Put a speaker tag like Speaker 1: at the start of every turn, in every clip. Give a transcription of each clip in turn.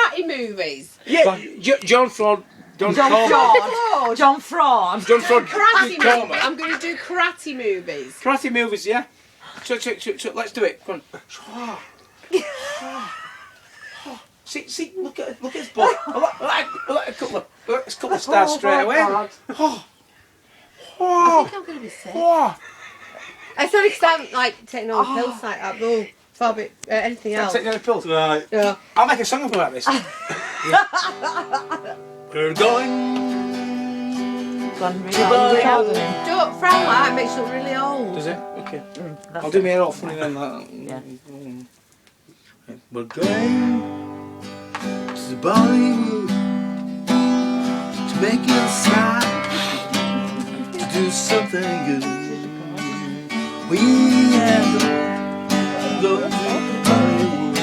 Speaker 1: karate movies.
Speaker 2: Yeah, John Fraud. John Fraud.
Speaker 1: Karate movies. I'm going to do karate movies.
Speaker 2: Karate movies, yeah. So, let's do it. Come on. See, look at his butt. I like a couple of stars straight away.
Speaker 1: I think I'm going to be sick. I thought it's time, like, taking all the pills like that, though. Far anything else.
Speaker 2: Taking all the pills?
Speaker 3: Right.
Speaker 1: Yeah.
Speaker 2: I'll make a song about this.
Speaker 3: We're going.
Speaker 1: Don't frown like that, it makes you look really old.
Speaker 2: Does it? Okay. I'll do my hair all funny then. Yeah.
Speaker 3: We're going to Bollywood to make you smile, to do something good. We have to go to Bollywood.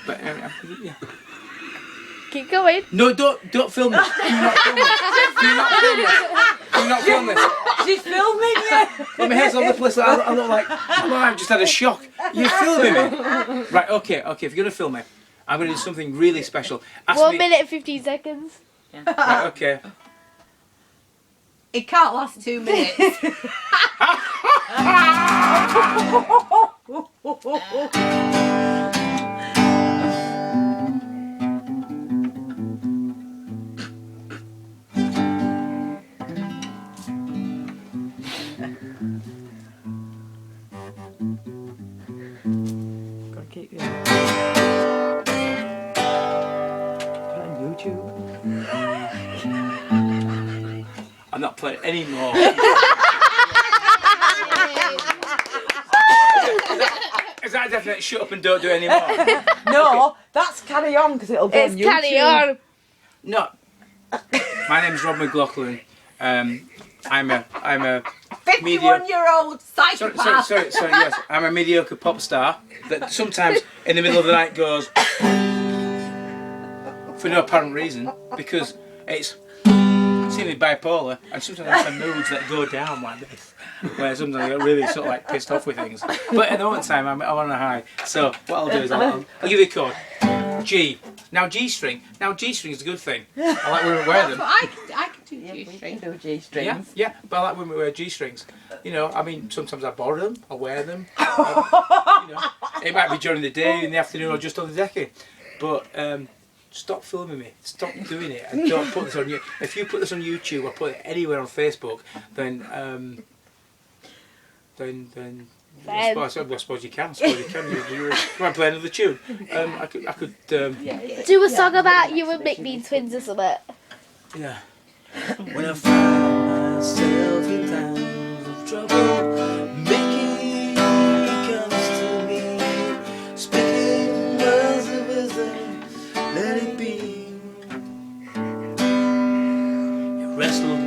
Speaker 2: But yeah.
Speaker 4: Keep going.
Speaker 2: No, don't film this. Do not film this. Do not film this.
Speaker 1: She's filming you.
Speaker 2: Well, my hair's on the place. I look like I've just had a shock. You're filming me. Right, okay. If you're going to film me, I'm going to do something really special. Ask
Speaker 4: 1
Speaker 2: me.
Speaker 4: minute and 15 seconds.
Speaker 2: Right, okay.
Speaker 1: It can't last 2 minutes.
Speaker 5: Gotta keep you. Put it on YouTube.
Speaker 2: I'm not playing anymore. Is that definite? Shut up and don't do it anymore.
Speaker 5: No, that's carry on because it'll go on
Speaker 4: It's
Speaker 5: YouTube.
Speaker 4: carry on.
Speaker 2: No. My name's Rob McLaughlin. I'm a
Speaker 1: 51-year-old psychopath.
Speaker 2: Sorry, yes. I'm a mediocre pop star that sometimes in the middle of the night goes for no apparent reason because it's seemingly bipolar and sometimes I have moods that go down like this where sometimes I get really sort of like pissed off with things. But at the moment in time I'm on a high. So what I'll do is I'll give you a chord. G. Now G-string. Now G-string is a good thing. I like when we wear them.
Speaker 1: I can do
Speaker 5: We
Speaker 1: G-string.
Speaker 5: can do G-strings.
Speaker 2: Yeah, but I like when we wear G-strings. You know, I mean, sometimes I borrow them, I wear them. You know, it might be during the day, in the afternoon, or just on the decking. But stop filming me. Stop doing it, and don't put this on you. If you put this on YouTube or put it anywhere on Facebook, then I suppose you can. You might play another tune. I could.
Speaker 4: Do a song about you and Mick being twins or something.
Speaker 2: Yeah.
Speaker 3: When I find myself in times of trouble, making comes to me, speaking words of wisdom, let it be. You wrestled